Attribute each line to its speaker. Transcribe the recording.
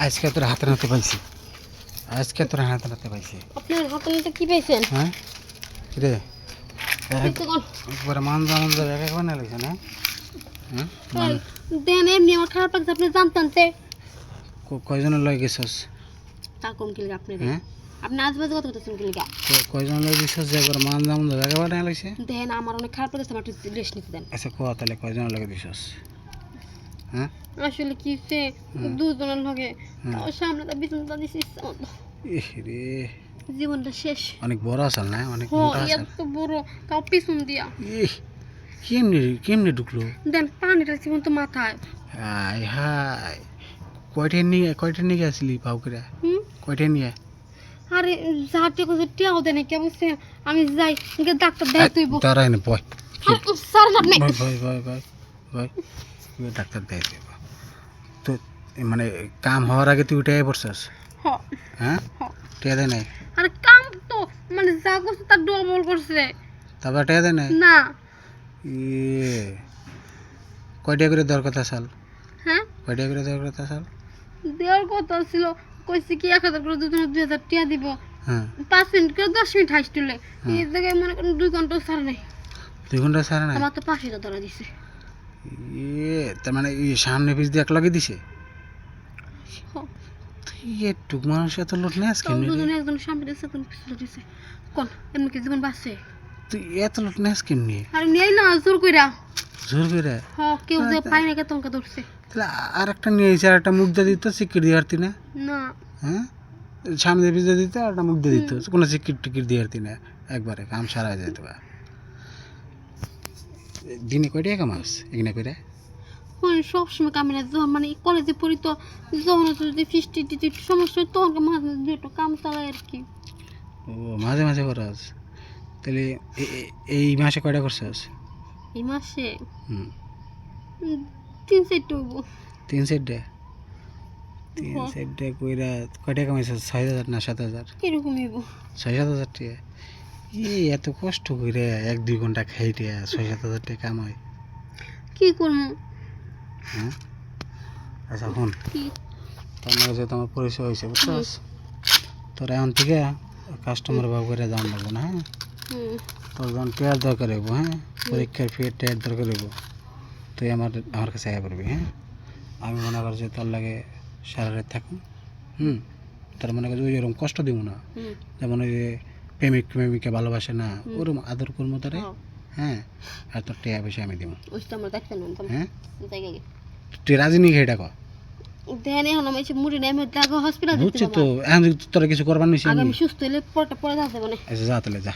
Speaker 1: আজকে তোর হাতে নাতে পাইছি, আজকে তোর হাতে নাতে পাইছি।
Speaker 2: আপনার হাতে নিতে কি পাইছেন?
Speaker 1: হ্যাঁ রে
Speaker 2: একটু কোন
Speaker 1: একবারে মানজা মানজা এক এক বানা লাগছে না? হ্যাঁ
Speaker 2: দেন এমনি আমার খারাপ লাগছে আপনি জানতেন তে
Speaker 1: কয়জনের লয় গেছস?
Speaker 2: তা কোন কি লাগে আপনি
Speaker 1: হ্যাঁ
Speaker 2: আপনি আজবাজে কথা বলতেছেন কি লাগে?
Speaker 1: কয়জনের লয় গেছস যে একবার মানজা মানজা এক বানা লাগছে?
Speaker 2: দেন আমার অনেক খারাপ লাগছে আমার একটু রেস্ট নিতে দেন।
Speaker 1: আচ্ছা কোয়া তাহলে কয়জনের লগে দিছস? হ্যাঁ
Speaker 2: আসলে কি সে দুজনের লগে তাও সামনে তো বিছানা দিছি ইচ্ছা মতো।
Speaker 1: ইহ রে
Speaker 2: জীবনটা শেষ।
Speaker 1: অনেক বড় আসাল না, অনেক
Speaker 2: হো
Speaker 1: মোটা আসাল।
Speaker 2: এত বড় তাও পিছন দিয়া
Speaker 1: ইহ কেমনে কেমনে ঢুকলো?
Speaker 2: দেন পানিটা জীবন তো মাথায়।
Speaker 1: হাই হাই কয়টা নিয়ে গেছিলি পাউকেরা? কয়টা নিয়ে?
Speaker 2: আরে যাতে কোথাও টিয়াও দেন কে বুঝছে আমি যাই গিয়ে ডাক্তার দেখাই তুইব।
Speaker 1: দাঁড়াই না বয়
Speaker 2: স্যার আপনি
Speaker 1: ভয় ভয় ভয় ভয় ডাক্তার দেয় দেব তো মানে কাম হওয়ার আগে তুই উঠে পড়ছস?
Speaker 2: হ
Speaker 1: হ্যাঁ
Speaker 2: হ
Speaker 1: টিয়া দেয় নাই?
Speaker 2: আরে কাম তো মানে যা করছে তার ডবল করছে
Speaker 1: তারপর টিয়া দেয় নাই?
Speaker 2: না।
Speaker 1: ইয়ে কয়টা করে দেওয়ার কথা সাল?
Speaker 2: হ্যাঁ
Speaker 1: কয়টা করে দেওয়ার কথা সাল?
Speaker 2: দেওয়ার কথা ছিল কইছে কি 1000 করে দুজনে 2000 টিয়া দিব।
Speaker 1: হ্যাঁ
Speaker 2: 5 মিনিট করে 10 মিনিট হাইস তুলে এই জায়গায় মনে করেন 2 ঘন্টা ছাড় নাই
Speaker 1: 2 ঘন্টা ছাড়া নাই?
Speaker 2: আমার তো 500 ধরা দিছে।
Speaker 1: ইয়ে তার মানে এই সামনে পিছ দিয়ে এক লগে দিছে?
Speaker 2: হ
Speaker 1: তুই একটুক মানুষ এত লোট নেই আজকে?
Speaker 2: তাও দুজনে একজন সামনে দিছে একজন পিছনে দিছে কোন এমনি কি জীবন বাঁচছে?
Speaker 1: তুই এত লোট নেই কেমনি?
Speaker 2: আরে নেই না জোর কইরা।
Speaker 1: জোর করে?
Speaker 2: হ কেউ যে পায় না কে তোমাকে ধরছে
Speaker 1: তাহলে আর একটা নিয়ে এসে আর একটা মুখ দিয়ে দিত সিকির দিয়ে আরতি না?
Speaker 2: না।
Speaker 1: হ্যাঁ সামনে পিছিয়ে দিত আর একটা মুখ দিয়ে দিত, কোনো সিকির টিকির দিয়ে আরতি না, একবারে কাম সারা হয়ে যেত। দিনে কয়টা কামাস এখানে করে?
Speaker 2: সবসময় কামে না মানে কলেজে পড়ি তো যখন যদি ফিস্টি টিটি সমস্যা হয় তখন মাঝে মাঝে দুটো কাম চালাই আর কি।
Speaker 1: ও মাঝে মাঝে করস? তাহলে এই মাসে কয়টা করছস?
Speaker 2: এই মাসে
Speaker 1: হুম
Speaker 2: 3-4টা হইব।
Speaker 1: 3-4টা? 3-4টা কইরা কয়টা কামাইছস? 6,000 না 7,000?
Speaker 2: এরকম হইব।
Speaker 1: 6-7,000 টাকা? এত কষ্ট করে 1-2 ঘন্টা খাইতে 6-7,000 টাকা কামাই?
Speaker 2: কি করবো?
Speaker 1: হ্যাঁ আচ্ছা শুন,
Speaker 2: কি
Speaker 1: তোমার কাছে তোমার পরিচয় হয়েছে বুঝছস, তোর এখন থেকে কাস্টমার ভাব করে দাম লাগবে না। হ্যাঁ তোর যখন টেয়ার দরকার হইব, হ্যাঁ পরীক্ষার ফি টেয়ার দরকার হইব, তুই আমার কাছে আয়া পড়বি। হ্যাঁ আমি মনে কর যে তোর লাগে সারা রাত থাকুন, তার মনে করি ওই এরকম কষ্ট দিব না, যেমন ওই যে প্রেমিক প্রেমিকা ভালোবাসে না ওরকম আদর করবো তারে। হ্যাঁ আর তোর টেয়া পয়সা আমি দিব। হ্যাঁ তুই রাজি নি খেয়ে ডাক
Speaker 2: দেন এখন আমি এসে মুড়ি নেই আমি হসপিটাল
Speaker 1: বুঝছি তো, এখন তোরা কিছু করবার নিছি
Speaker 2: আমি সুস্থ হলে পরে যাওয়া যাবে না।
Speaker 1: আচ্ছা যা তাহলে যা।